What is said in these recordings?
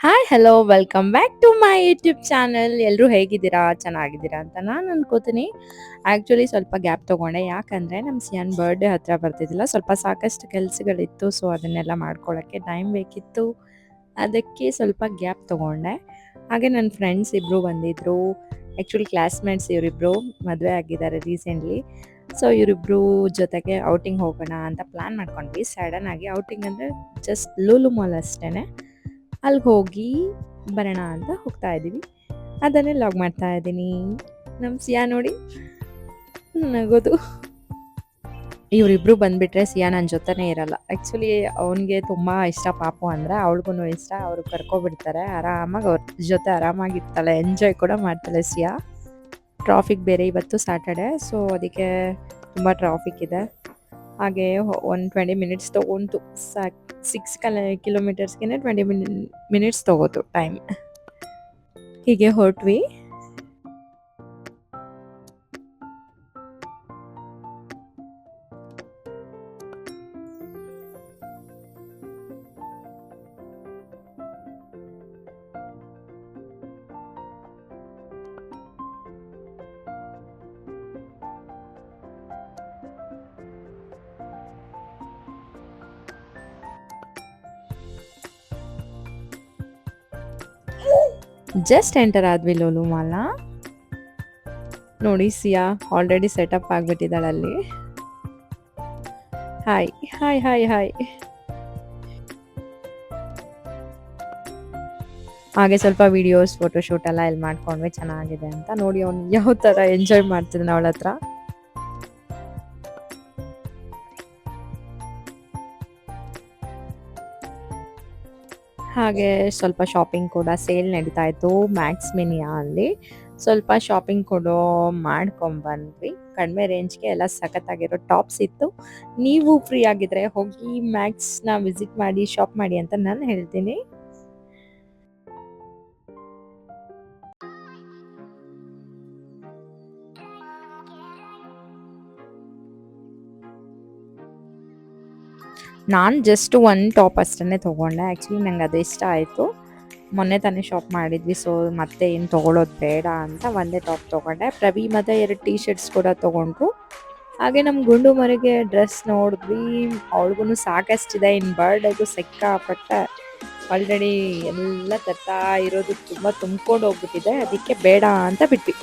Hi hello welcome back to my YouTube channel. ಎಲ್ಲರೂ ಹೇಗಿದ್ದೀರಾ, ಚೆನ್ನಾಗಿದ್ದೀರಾ ಅಂತ ನಾನು ಅನ್ಕೋತೀನಿ. ಆ್ಯಕ್ಚುಲಿ ಸ್ವಲ್ಪ ಗ್ಯಾಪ್ ತೊಗೊಂಡೆ, ಯಾಕಂದರೆ ನಮ್ಮ ಸಿಯಾನ್ ಬರ್ಡೇ ಹತ್ರ ಬರ್ತಿದ್ದಿಲ್ಲ. ಸ್ವಲ್ಪ ಸಾಕಷ್ಟು ಕೆಲಸಗಳಿತ್ತು, ಸೊ ಅದನ್ನೆಲ್ಲ ಮಾಡ್ಕೊಳ್ಳೋಕ್ಕೆ ಟೈಮ್ ಬೇಕಿತ್ತು. ಅದಕ್ಕೆ ಸ್ವಲ್ಪ ಗ್ಯಾಪ್ ತೊಗೊಂಡೆ. ಹಾಗೆ ನನ್ನ ಫ್ರೆಂಡ್ಸ್ ಇಬ್ಬರು ಬಂದಿದ್ದರು. ಆ್ಯಕ್ಚುಲಿ ಕ್ಲಾಸ್ಮೇಟ್ಸ್ ಇವರಿಬ್ಬರು ಮದುವೆ ಆಗಿದ್ದಾರೆ ರೀಸೆಂಟ್ಲಿ. ಸೊ ಇವರಿಬ್ಬರು ಜೊತೆಗೆ ಔಟಿಂಗ್ ಹೋಗೋಣ ಅಂತ ಪ್ಲ್ಯಾನ್ ಮಾಡ್ಕೊಂಡ್ವಿ. ಸಡನ್ನಾಗಿ ಔಟಿಂಗ್ ಅಂದರೆ ಜಸ್ಟ್ ಲೂಲು ಮಾಲ್ ಅಷ್ಟೇ, ಅಲ್ಲಿಗೆ ಹೋಗಿ ಬರೋಣ ಅಂತ ಹೋಗ್ತಾ ಇದ್ದೀವಿ. ಅದನ್ನೇ ಲಾಗ್ ಮಾಡ್ತಾ ಇದ್ದೀನಿ. ನಮ್ಮ ಸಿಯಾ ನೋಡಿ ನಗೋದು. ಇವರಿಬ್ರು ಬಂದುಬಿಟ್ರೆ ಸಿಯಾ ನನ್ನ ಜೊತೆನೇ ಇರಲ್ಲ. ಆ್ಯಕ್ಚುಲಿ ಅವನಿಗೆ ತುಂಬ ಇಷ್ಟ ಪಾಪು ಅಂದರೆ, ಅವಳಿಗೂ ಇಷ್ಟ. ಅವರು ಕರ್ಕೊಬಿಡ್ತಾರೆ, ಆರಾಮಾಗಿ ಅವ್ರ ಜೊತೆ ಆರಾಮಾಗಿರ್ತಾಳೆ, ಎಂಜಾಯ್ ಕೂಡ ಮಾಡ್ತಾಳೆ ಸಿಯಾ. ಟ್ರಾಫಿಕ್ ಬೇರೆ ಇವತ್ತು ಸ್ಯಾಟರ್ಡೆ, ಸೊ ಅದಕ್ಕೆ ತುಂಬ ಟ್ರಾಫಿಕ್ ಇದೆ. ಹಾಗೆ ಒಂದು 20 ಮಿನಿಟ್ಸ್ ತೊಗೊಂತು. 6 ಕಿಲೋಮೀಟರ್ಸ್ಗೆ 20 ಮಿನಿಟ್ಸ್ ತೊಗೋತು ಟೈಮ್. ಹೀಗೆ ಹೊರಟ್ವಿ. ಜಸ್ಟ್ ಎಂಟರ್ ಆದ್ವಿ ಲೂಲು ಮಾಲ್ನ. ನೋಡಿ ಸಿಯಾ ಆಲ್ರೆಡಿ ಸೆಟಪ್ ಆಗಿಬಿಟ್ಟಿದ್ದಾಳೆ ಅಲ್ಲಿ. Hi hi hi hi. ಹಾಗೆ ಸ್ವಲ್ಪ ವಿಡಿಯೋಸ್ ಫೋಟೋಶೂಟ್ ಎಲ್ಲ ಇಲ್ಲಿ ಮಾಡ್ಕೊಂಡ್ವಿ, ಚೆನ್ನಾಗಿದೆ ಅಂತ. ನೋಡಿ ಅವ್ನು ಯಾವ ಥರ ಎಂಜಾಯ್ ಮಾಡ್ತಿದ್ದಾನೆ ಅವಳ ಹತ್ರ. ಹಾಗೆ ಸ್ವಲ್ಪ ಶಾಪಿಂಗ್ ಕೂಡ ಸೇಲ್ ನಡೀತಾ ಇತ್ತು ಮ್ಯಾಕ್ಸ್ ಮಿನಿಯಾ ಅಲ್ಲಿ. ಸ್ವಲ್ಪ ಶಾಪಿಂಗ್ ಕೂಡ ಮಾಡ್ಕೊಂಡ್ಬಂದ್ವಿ. ಕಡಿಮೆ ರೇಂಜ್ಗೆ ಎಲ್ಲ ಸಖತ್ತಾಗಿರೋ ಟಾಪ್ಸ್ ಇತ್ತು. ನೀವು ಫ್ರೀ ಆಗಿದ್ರೆ ಹೋಗಿ ಮ್ಯಾಕ್ಸ್ನ ವಿಸಿಟ್ ಮಾಡಿ, ಶಾಪ್ ಮಾಡಿ ಅಂತ ನಾನು ಹೇಳ್ತೀನಿ. ನಾನು ಜಸ್ಟ್ ಒಂದು ಟಾಪ್ ಅಷ್ಟೇ ತೊಗೊಂಡೆ. ಆ್ಯಕ್ಚುಲಿ ನಂಗೆ ಅದು ಇಷ್ಟ ಆಯಿತು. ಮೊನ್ನೆ ತಾನೇ ಶಾಪ್ ಮಾಡಿದ್ವಿ, ಸೊ ಮತ್ತೆ ಏನು ತೊಗೊಳೋದು ಬೇಡ ಅಂತ ಒಂದೇ ಟಾಪ್ ತೊಗೊಂಡೆ. ಪ್ರವಿ ಮತ್ತು 2 ಟೀ ಶರ್ಟ್ಸ್ ಕೂಡ ತೊಗೊಂಡ್ರು. ಹಾಗೆ ನಮ್ಮ ಗುಂಡು ಮರಿಗೆ ಡ್ರೆಸ್ ನೋಡಿದ್ವಿ. ಅವಳಿಗೂ ಸಾಕಷ್ಟಿದೆ, ಇನ್ನು ಬರ್ಡೇಗೂ ಸಿಕ್ಕಾಪಟ್ಟೆ ಆಲ್ರೆಡಿ ಎಲ್ಲ ತರ್ತಾ ಇರೋದು ತುಂಬ ತುಂಬ್ಕೊಂಡು ಹೋಗ್ಬಿಟ್ಟಿದೆ, ಅದಕ್ಕೆ ಬೇಡ ಅಂತ ಬಿಟ್ವಿ.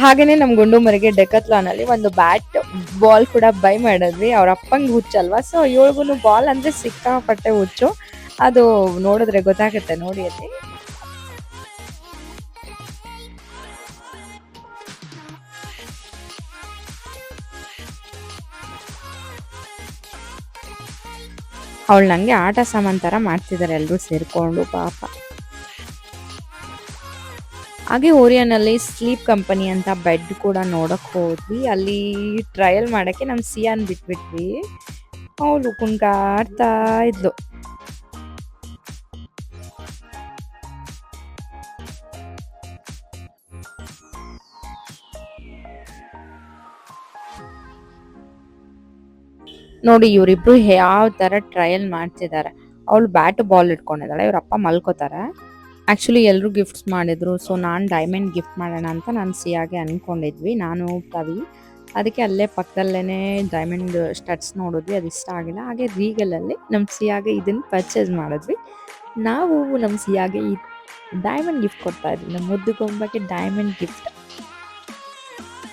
ಹಾಗೆಯೇ ನಮ್ಮ ಗುಂಡು ಮರಿಗೆ ಡೆಕತ್ಲಾನಲ್ಲಿ ಒಂದು ಬ್ಯಾಟ್ ಬಾಲ್ ಕೂಡ ಬೈ ಮಾಡಿದ್ವಿ. ಅವ್ರ ಅಪ್ಪಂಗೆ ಹುಚ್ಚಲ್ವಾ, ಸೊ ಇವಳಿಗೂ ಬಾಲ್ ಅಂದರೆ ಸಿಕ್ಕಾಪಟ್ಟೆ ಹುಚ್ಚು. ಅದು ನೋಡಿದ್ರೆ ಗೊತ್ತಾಗುತ್ತೆ, ನೋಡಿ ಅಲ್ಲಿ. ಅವಳು ನನಗೆ ಆಟ ಸಾಮಾನು ಥರ ಮಾಡ್ತಿದ್ದಾರೆ ಎಲ್ಲರೂ ಸೇರಿಕೊಂಡು, ಪಾಪ. ಹಾಗೆ ಓರಿಯನಲ್ಲಿ ಸ್ಲೀಪ್ ಕಂಪನಿ ಅಂತ ಬೆಡ್ ಕೂಡ ನೋಡಕ್ಕೆ ಹೋದ್ವಿ. ಅಲ್ಲಿ ಟ್ರಯಲ್ ಮಾಡೋಕ್ಕೆ ನಮ್ಮ ಸಿಯಾನ್ ಬಿಟ್ಬಿಟ್ವಿ. ಅವಳು ಕುಣ್ಕಾಡ್ತಾ ಇದ್ಲು. ನೋಡಿ ಇವರಿಬ್ರು ಯಾವ ಥರ ಟ್ರಯಲ್ ಮಾಡ್ತಿದ್ದಾರೆ. ಅವಳು ಬ್ಯಾಟ್ ಬಾಲ್ ಇಟ್ಕೊಂಡಿದ್ದಾಳೆ, ಇವರಪ್ಪ ಮಲ್ಕೋತಾರೆ. ಆ್ಯಕ್ಚುಲಿ ಎಲ್ಲರೂ ಗಿಫ್ಟ್ಸ್ ಮಾಡಿದ್ರು, ಸೊ ನಾನು ಡೈಮಂಡ್ ಗಿಫ್ಟ್ ಮಾಡೋಣ ಅಂತ ನಾನು ಸಿಯಾಗೆ ಅಂದ್ಕೊಂಡಿದ್ವಿ, ನಾನು ಪ್ರವಿ. ಅದಕ್ಕೆ ಅಲ್ಲೇ ಪಕ್ಕದಲ್ಲೇ ಡೈಮಂಡ್ ಸ್ಟಡ್ಸ್ ನೋಡಿದ್ವಿ, ಅದು ಇಷ್ಟ ಆಗಿಲ್ಲ. ಹಾಗೆ ರೀಗಲಲ್ಲಿ ನಮ್ಮ ಸಿಯಾಗೆ ಇದನ್ನು ಪರ್ಚೇಸ್ ಮಾಡಿದ್ವಿ. ನಾವು ನಮ್ಮ ಸಿಯಾಗೆ ಈ ಡೈಮಂಡ್ ಗಿಫ್ಟ್ ಕೊಡ್ತಾ ಇದ್ವಿ, ನಮ್ಮ ಮುದ್ದು ಗೊಂಬಕ್ಕೆ ಡೈಮಂಡ್ ಗಿಫ್ಟ್.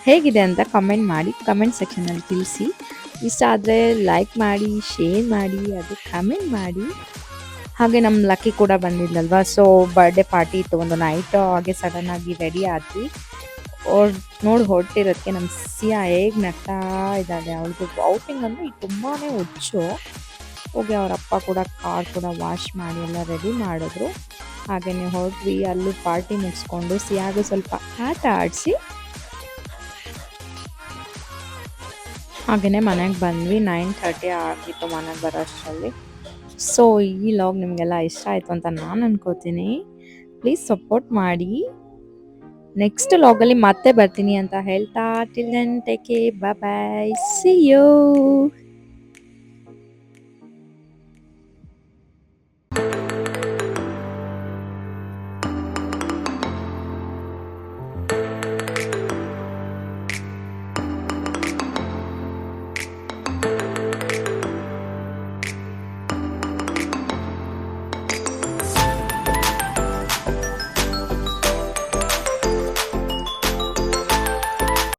ಹೇಗಿದೆ ಅಂತ ಕಮೆಂಟ್ ಮಾಡಿ, ಕಮೆಂಟ್ ಸೆಕ್ಷನಲ್ಲಿ ತಿಳಿಸಿ. ಇಷ್ಟ ಆದರೆ ಲೈಕ್ ಮಾಡಿ, ಶೇರ್ ಮಾಡಿ, ಅದು ಕಮೆಂಟ್ ಮಾಡಿ. ಹಾಗೆ ನಮ್ಮ ಲಕ್ಕಿ ಕೂಡ ಬಂದಿದ್ಲಲ್ವ, ಸೊ ಬರ್ಡೇ ಪಾರ್ಟಿ ಇತ್ತು ಒಂದು ನೈಟು. ಹಾಗೆ ಸಡನ್ನಾಗಿ ರೆಡಿ ಆದ್ವಿ. ನೋಡಿ ಹೊರಟಿರೋದಕ್ಕೆ ನಮ್ಮ ಸಿಯಾ ಹೇಗೆ ನಗ್ತಾ ಇದ್ದಾಳೆ. ಅವಳಿಗೆ ಔಟಿಂಗ್ ಅಂದರೆ ತುಂಬಾ ಹುಚ್ಚು. ಹೋಗಿ ಅವ್ರ ಅಪ್ಪ ಕೂಡ ಕಾರ್ ಕೂಡ ವಾಶ್ ಮಾಡಿ ಎಲ್ಲ ರೆಡಿ ಮಾಡಿದ್ರು. ಹಾಗೆಯೇ ಹೊರಟ್ವಿ. ಅಲ್ಲೂ ಪಾರ್ಟಿ ಮುಗಿಸ್ಕೊಂಡು ಸಿಯಾಗೂ ಸ್ವಲ್ಪ ಆಟ ಆಡಿಸಿ ಹಾಗೆಯೇ ಮನೆಗೆ ಬಂದ್ವಿ. 9:30 ಆಗಿತ್ತು ಮನೆಗೆ ಬರೋ ಅಷ್ಟರಲ್ಲಿ. ಸೊ ಈ ಲಾಗ್ ನಿಮಗೆಲ್ಲ ಇಷ್ಟ ಆಯಿತು ಅಂತ ನಾನು ಅನ್ಕೋತೀನಿ. ಪ್ಲೀಸ್ ಸಪೋರ್ಟ್ ಮಾಡಿ. ನೆಕ್ಸ್ಟ್ ಲಾಗಲ್ಲಿ ಮತ್ತೆ ಬರ್ತೀನಿ ಅಂತ ಹೇಳ್ತಾ, till then take care, bye bye, see you.